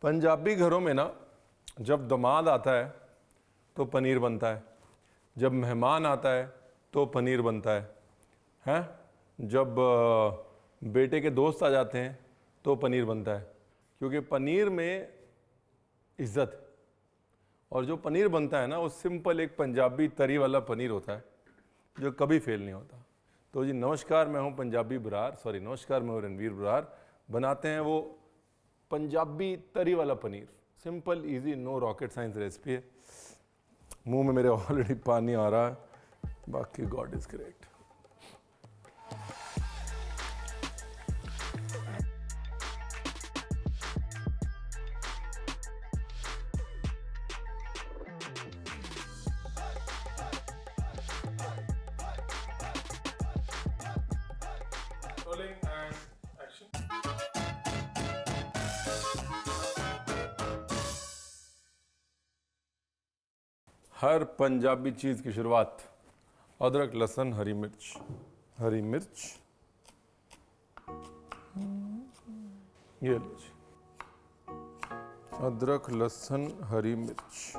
पंजाबी घरों में ना जब दामाद आता है तो पनीर बनता है, जब मेहमान आता है तो पनीर बनता है जब बेटे के दोस्त आ जाते हैं तो पनीर बनता है, क्योंकि पनीर में इज़्ज़त। और जो पनीर बनता है ना वो सिंपल एक पंजाबी तरी वाला पनीर होता है जो कभी फेल नहीं होता। तो जी नमस्कार, मैं हूँ पंजाबी बरार, नमस्कार मैं हूँ रणवीर बरार। बनाते हैं वो पंजाबी तरी वाला paneer, simple easy, no rocket science recipe है। मुंह में मेरे ऑलरेडी पानी आ रहा है, बाकी God is great. Rolling and action. हर पंजाबी चीज़ की शुरुआत अदरक लहसुन हरी मिर्च, ये लो जी, अदरक लहसुन हरी मिर्च।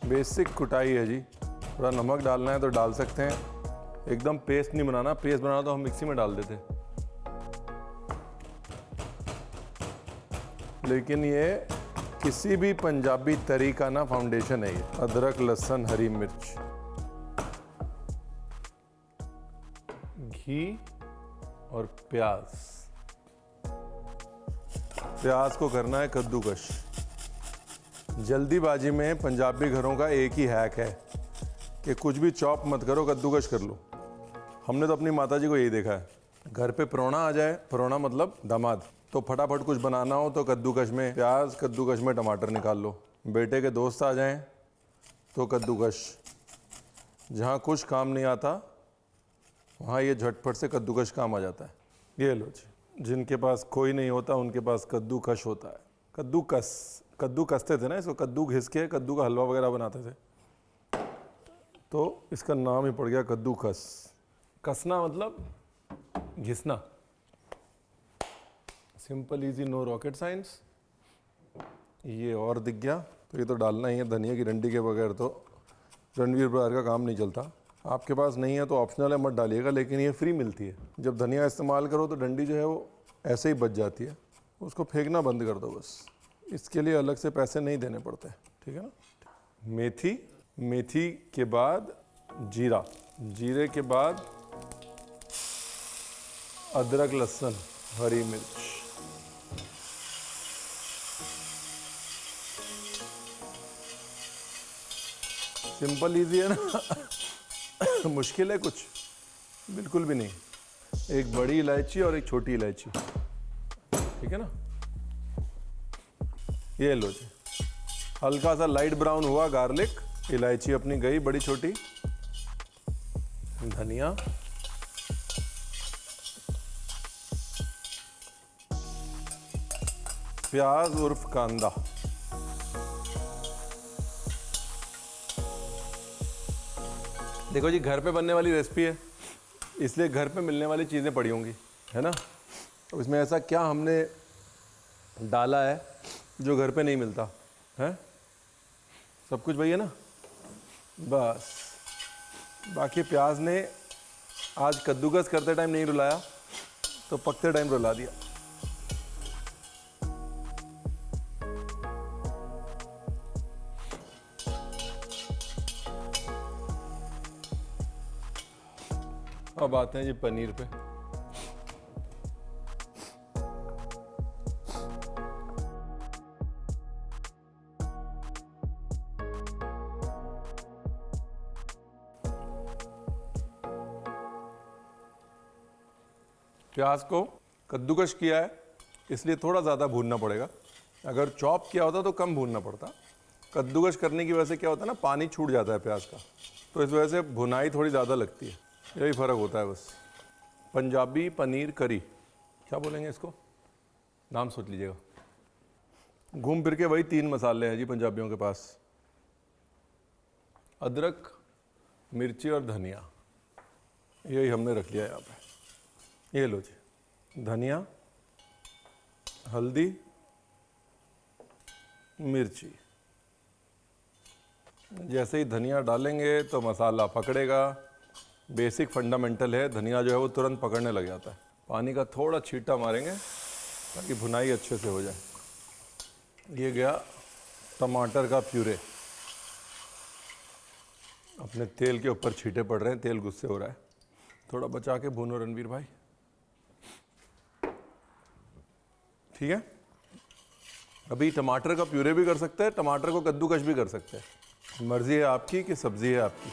बेसिक कुटाई है जी, थोड़ा नमक डालना है तो डाल सकते हैं, एकदम पेस्ट नहीं बनाना। पेस्ट बनाना तो हम मिक्सी में डाल देते, लेकिन ये किसी भी पंजाबी तरी का ना फाउंडेशन है। ये अदरक लहसुन हरी मिर्च, घी और प्याज। प्याज को करना है कद्दूकश। जल्दीबाजी में पंजाबी घरों का एक ही हैक है कि कुछ भी चॉप मत करो, कद्दूकश कर लो। हमने तो अपनी माताजी को यही देखा है, घर पे परोना आ जाए, परोना मतलब दामाद, तो फटाफट कुछ बनाना हो तो कद्दूकश में प्याज, कद्दूकश में टमाटर निकाल लो। बेटे के दोस्त आ जाएं तो कद्दूकश। जहाँ कुछ काम नहीं आता वहाँ ये झटपट से कद्दूकश काम आ जाता है। ये लो जी, जिनके पास कोई नहीं होता उनके पास कद्दूकश होता है। कद्दू कसते थे ना इसको, कद्दू घिस के कद्दू का हलवा वगैरह बनाते थे, तो इसका नाम ही पड़ गया कद्दूकस। कसना मतलब घिसना, simple easy, no rocket science. ये और दिख गया तो ये तो डालना ही है, धनिया की डंडी के बगैर तो रणवीर बरार का काम नहीं चलता। आपके पास नहीं है तो ऑप्शनल है, मत डालिएगा, लेकिन ये फ्री मिलती है। जब धनिया इस्तेमाल करो तो डंडी जो है वो ऐसे ही बच जाती है, उसको फेंकना बंद कर दो बस। इसके लिए अलग से पैसे नहीं देने पड़ते, ठीक है ना। मेथी के बाद जीरा, जीरे के बाद अदरक लहसुन हरी मिर्च। सिंपल इजी है ना मुश्किल है कुछ? बिल्कुल भी नहीं। एक बड़ी इलायची और एक छोटी इलायची, ठीक है ना। ये लो जी, हल्का सा लाइट ब्राउन हुआ गार्लिक, इलायची अपनी गई बड़ी छोटी, धनिया, प्याज उर्फ कांदा, देखो जी घर पे बनने वाली रेसिपी है, इसलिए घर पे मिलने वाली चीज़ें पड़ी होंगी, है ना। तो इसमें ऐसा क्या हमने डाला है जो घर पे नहीं मिलता है? सब कुछ वही है ना, बस। बाकी प्याज ने आज कद्दूकस करते टाइम नहीं रुलाया तो पकते टाइम रुला दिया। अब आते हैं जी पनीर पे। प्याज को कद्दूकश किया है इसलिए थोड़ा ज़्यादा भूनना पड़ेगा, अगर चॉप किया होता तो कम भूनना पड़ता। कद्दूकश करने की वजह से क्या होता है ना, पानी छूट जाता है प्याज का, तो इस वजह से भुनाई थोड़ी ज़्यादा लगती है, यही फ़र्क होता है बस। पंजाबी पनीर करी, क्या बोलेंगे इसको, नाम सोच लीजिएगा। घूम फिर के वही 3 मसाले हैं जी पंजाबियों के पास, अदरक, मिर्ची और धनिया, यही हमने रख लिया यहाँ पे। ये लो जी, धनिया, हल्दी, मिर्ची। जैसे ही धनिया डालेंगे तो मसाला पकड़ेगा। बेसिक फंडामेंटल है, धनिया जो है वो तुरंत पकड़ने लग जाता है। पानी का थोड़ा छींटा मारेंगे ताकि भुनाई अच्छे से हो जाए। ये गया टमाटर का प्यूरे। अपने तेल के ऊपर छींटे पड़ रहे हैं, तेल गुस्से हो रहा है। थोड़ा बचा के भूनो रणवीर भाई, ठीक है। अभी टमाटर का प्यूरे भी कर सकते हैं, टमाटर को कद्दूकश भी कर सकते हैं। मर्जी है आपकी कि सब्जी है आपकी।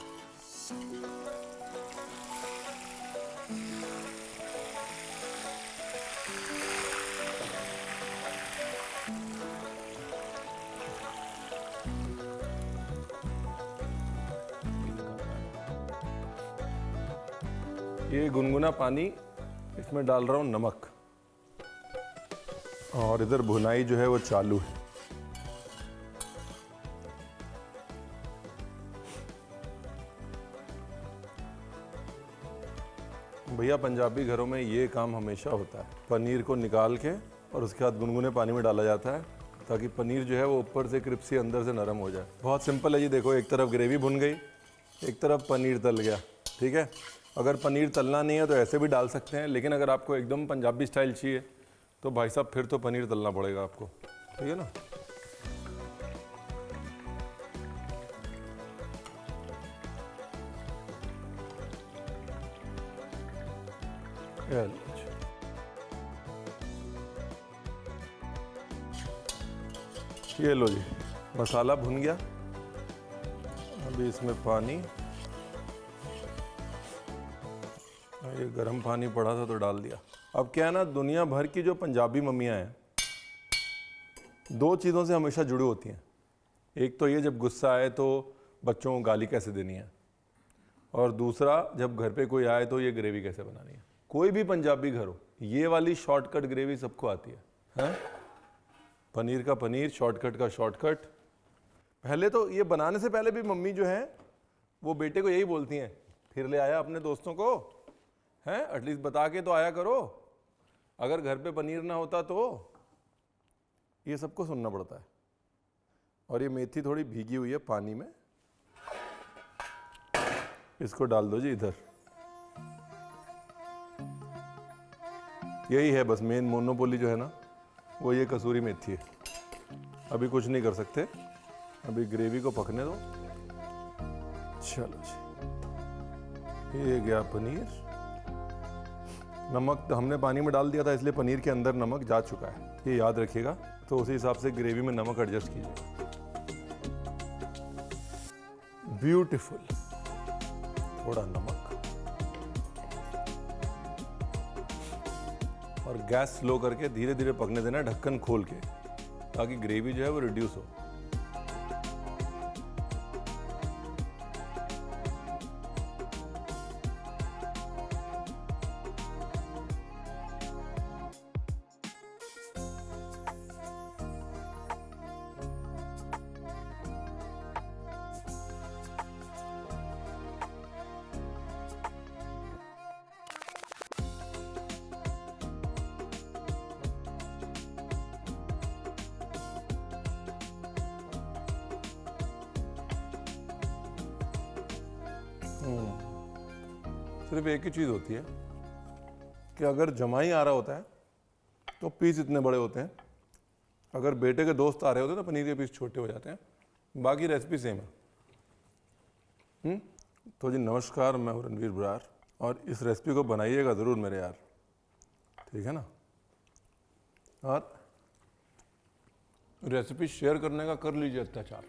ये गुनगुना पानी, इसमें डाल रहा हूं नमक, और इधर भुनाई जो है वो चालू है। भैया पंजाबी घरों में ये काम हमेशा होता है। पनीर को निकाल के और उसके बाद गुनगुने पानी में डाला जाता है ताकि पनीर जो है वो ऊपर से क्रिस्पी, अंदर से नरम हो जाए। बहुत सिंपल है जी। देखो, एक तरफ ग्रेवी भुन गई, एक तरफ पनीर तल गया, ठीक है। अगर पनीर तलना नहीं है तो ऐसे भी डाल सकते हैं, लेकिन अगर आपको एकदम पंजाबी स्टाइल चाहिए तो भाई साहब फिर तो पनीर तलना पड़ेगा आपको, ठीक है ना। ये लो जी, मसाला भुन गया। अभी इसमें पानी, ये गर्म पानी पड़ा था तो डाल दिया। अब क्या है ना, दुनिया भर की जो पंजाबी मम्मियाँ हैं, दो चीज़ों से हमेशा जुड़ी होती हैं। एक तो ये, जब गुस्सा आए तो बच्चों को गाली कैसे देनी है, और दूसरा जब घर पे कोई आए तो ये ग्रेवी कैसे बनानी है। कोई भी पंजाबी घर हो, ये वाली शॉर्टकट ग्रेवी सबको आती है, हैं? पनीर का पनीर, शॉर्टकट का शॉर्टकट। पहले तो ये बनाने से पहले भी मम्मी जो है वो बेटे को यही बोलती हैं, फिर ले आया अपने दोस्तों को, हैं? एटलीस्ट बता के तो आया करो। अगर घर पे पनीर ना होता तो ये सबको सुनना पड़ता है। और ये मेथी थोड़ी भीगी हुई है पानी में, इसको डाल दो जी इधर। यही है बस मेन मोनोपोली जो है ना, वो ये कसूरी मेथी है। अभी कुछ नहीं कर सकते, अभी ग्रेवी को पकने दो। चलो जी, ये गया पनीर। नमक तो हमने पानी में डाल दिया था, इसलिए पनीर के अंदर नमक जा चुका है, ये याद रखिएगा। तो उसी हिसाब से ग्रेवी में नमक एडजस्ट कीजिएगा। ब्यूटीफुल। थोड़ा नमक, और गैस स्लो करके धीरे धीरे पकने देना, ढक्कन खोल के, ताकि ग्रेवी जो है वो रिड्यूस हो। सिर्फ एक ही चीज़ होती है कि अगर जमाई आ रहा होता है तो पीस इतने बड़े होते हैं, अगर बेटे के दोस्त आ रहे होते हैं तो पनीर के पीस छोटे हो जाते हैं। बाकी रेसिपी सेम है। तो जी नमस्कार, मैं हूं रणवीर बरार, और इस रेसिपी को बनाइएगा ज़रूर मेरे यार, ठीक है ना। और रेसिपी शेयर करने का कर लीजिए अत्याचार।